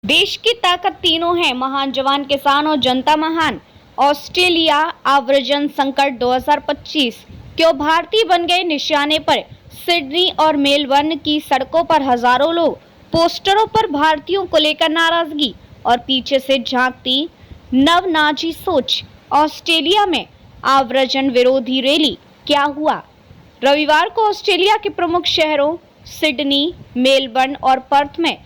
देश की ताकत तीनों है, महान जवान, किसान और जनता महान। ऑस्ट्रेलिया आव्रजन संकट 2025 क्यों भारतीय बन गए निशाने पर। सिडनी और मेलबर्न की सड़कों पर हजारों लोग, पोस्टरों पर भारतीयों को लेकर नाराजगी और पीछे से झांकती नव-नाजी सोच। ऑस्ट्रेलिया में आव्रजन विरोधी रैली, क्या हुआ। रविवार को ऑस्ट्रेलिया के प्रमुख शहरों सिडनी, मेलबर्न और पर्थ में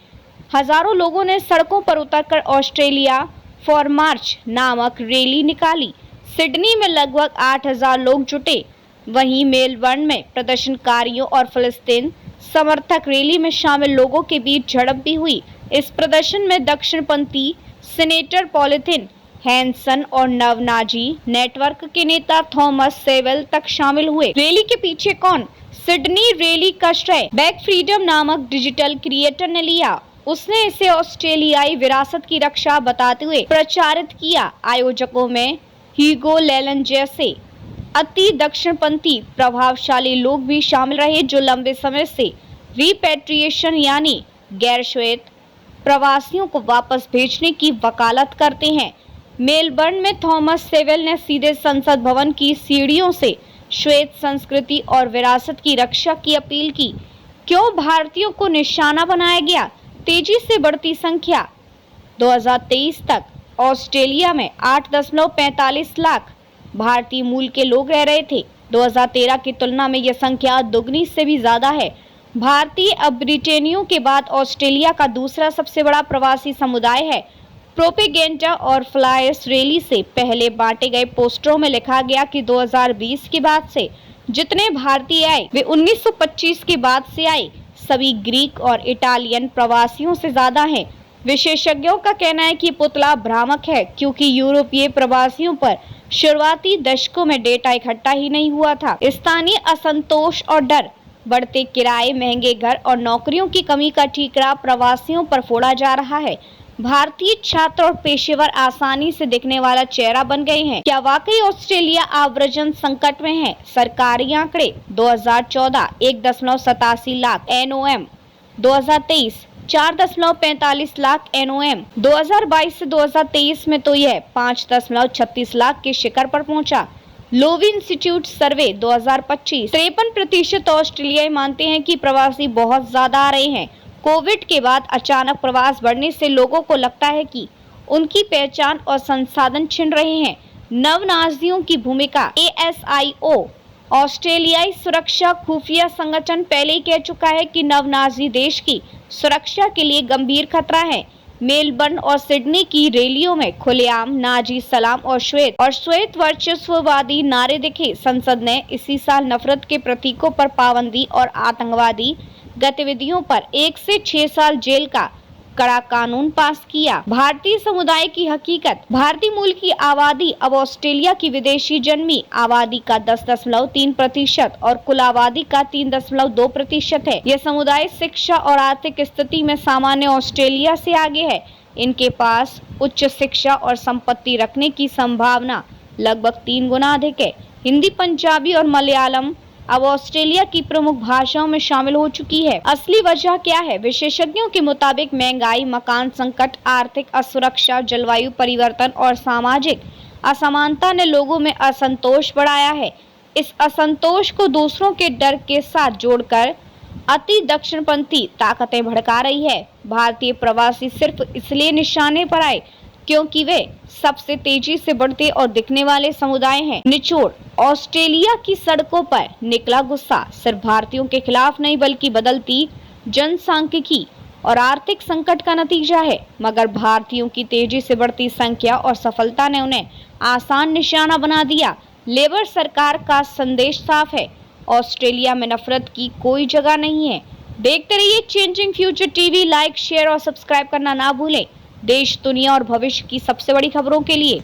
हजारों लोगों ने सड़कों पर उतरकर ऑस्ट्रेलिया फॉर मार्च नामक रैली निकाली। सिडनी में लगभग 8000 लोग जुटे, वहीं मेलबर्न में प्रदर्शनकारियों और फिलिस्तीन समर्थक रैली में शामिल लोगों के बीच झड़प भी हुई। इस प्रदर्शन में दक्षिणपंथी सेनेटर पॉलिथिन हैंसन और नव-नाजी नेटवर्क के नेता थॉमस सेवेल तक शामिल हुए। रैली के पीछे कौन। सिडनी रैली का श्रेय बैक फ्रीडम नामक डिजिटल क्रिएटर ने लिया। उसने इसे ऑस्ट्रेलियाई विरासत की रक्षा बताते हुए प्रचारित किया। आयोजकों में ह्यूगो लेलन जैसे अति दक्षिणपंथी प्रभावशाली लोग भी शामिल रहे, जो लंबे समय से रिपैट्रिएशन यानी गैर श्वेत प्रवासियों को वापस भेजने की वकालत करते हैं। मेलबर्न में थॉमस सेवेल ने सीधे संसद भवन की सीढ़ियों से श्वेत संस्कृति और विरासत की रक्षा की अपील की। क्यों भारतीयों को निशाना बनाया गया। तेजी से बढ़ती संख्या। 2023 तक ऑस्ट्रेलिया में 8.45 लाख भारतीय मूल के लोग रह रहे थे। 2013 की तुलना में यह संख्या दुगनी से भी ज्यादा है। भारतीय अब ब्रिटेनियों के बाद ऑस्ट्रेलिया का दूसरा सबसे बड़ा प्रवासी समुदाय है। प्रोपेगेंडा और फ्लायर्स रैली से पहले बांटे गए पोस्टरों में लिखा गया कि 2020 के बाद से जितने भारतीय आए वे 1925 के बाद से आए सभी ग्रीक और इटालियन प्रवासियों से ज्यादा हैं। विशेषज्ञों का कहना है कि पुतला भ्रामक है, क्योंकि यूरोपीय प्रवासियों पर शुरुआती दशकों में डेटा इकट्ठा ही नहीं हुआ था। स्थानीय असंतोष और डर, बढ़ते किराए, महंगे घर और नौकरियों की कमी का ठीकरा प्रवासियों पर फोड़ा जा रहा है। भारतीय छात्र और पेशेवर आसानी से दिखने वाला चेहरा बन गए हैं। क्या वाकई ऑस्ट्रेलिया आव्रजन संकट में है। सरकारी आंकड़े 2014 1.87 लाख NOM, 2023 4.45 लाख NOM, 2022 से 2023 में तो यह 5.36 लाख के शिखर पर पहुंचा। लोवी इंस्टीट्यूट सर्वे 2025 53% ऑस्ट्रेलियाई मानते हैं कि प्रवासी बहुत ज्यादा आ रहे हैं। कोविड के बाद अचानक प्रवास बढ़ने से लोगों को लगता है कि उनकी पहचान और संसाधन छिन रहे हैं। नव-नाजियों की भूमिका। ASIO ऑस्ट्रेलियाई सुरक्षा खुफिया संगठन पहले ही कह चुका है कि नव-नाजी देश की सुरक्षा के लिए गंभीर खतरा है। मेलबर्न और सिडनी की रैलियों में खुलेआम नाजी सलाम और श्वेत वर्चस्ववादी नारे दिखे। संसद ने इसी साल नफरत के प्रतीकों पर पाबंदी और आतंकवादी गतिविधियों पर 1 से 6 साल जेल का कड़ा कानून पास किया। भारतीय समुदाय की हकीकत। भारतीय मूल की आबादी अब ऑस्ट्रेलिया की विदेशी जन्मी आबादी का 10.3% और कुल आबादी का 3.2% है। यह समुदाय शिक्षा और आर्थिक स्थिति में सामान्य ऑस्ट्रेलिया से आगे है। इनके पास उच्च शिक्षा और संपत्ति रखने की संभावना लगभग 3 गुना अधिक है। हिंदी, पंजाबी और मलयालम अब ऑस्ट्रेलिया की प्रमुख भाषाओं में शामिल हो चुकी है। असली वजह क्या है। विशेषज्ञों के मुताबिक महंगाई, मकान संकट, आर्थिक असुरक्षा, जलवायु परिवर्तन और सामाजिक असमानता ने लोगों में असंतोष बढ़ाया है। इस असंतोष को दूसरों के डर के साथ जोड़कर अति दक्षिणपंथी ताकतें भड़का रही है। भारतीय प्रवासी सिर्फ इसलिए निशाने पर आए क्योंकि वे सबसे तेजी से बढ़ते और दिखने वाले समुदाय हैं। निचोड़। ऑस्ट्रेलिया की सड़कों पर निकला गुस्सा सिर्फ भारतीयों के खिलाफ नहीं, बल्कि बदलती जनसांख्यिकी और आर्थिक संकट का नतीजा है। मगर भारतीयों की तेजी से बढ़ती संख्या और सफलता ने उन्हें आसान निशाना बना दिया। लेबर सरकार का संदेश साफ है, ऑस्ट्रेलिया में नफरत की कोई जगह नहीं है। देखते रहिए changing future TV. Like, share और सब्सक्राइब करना ना भूलें। देश, दुनिया और भविष्य की सबसे बड़ी खबरों के लिए।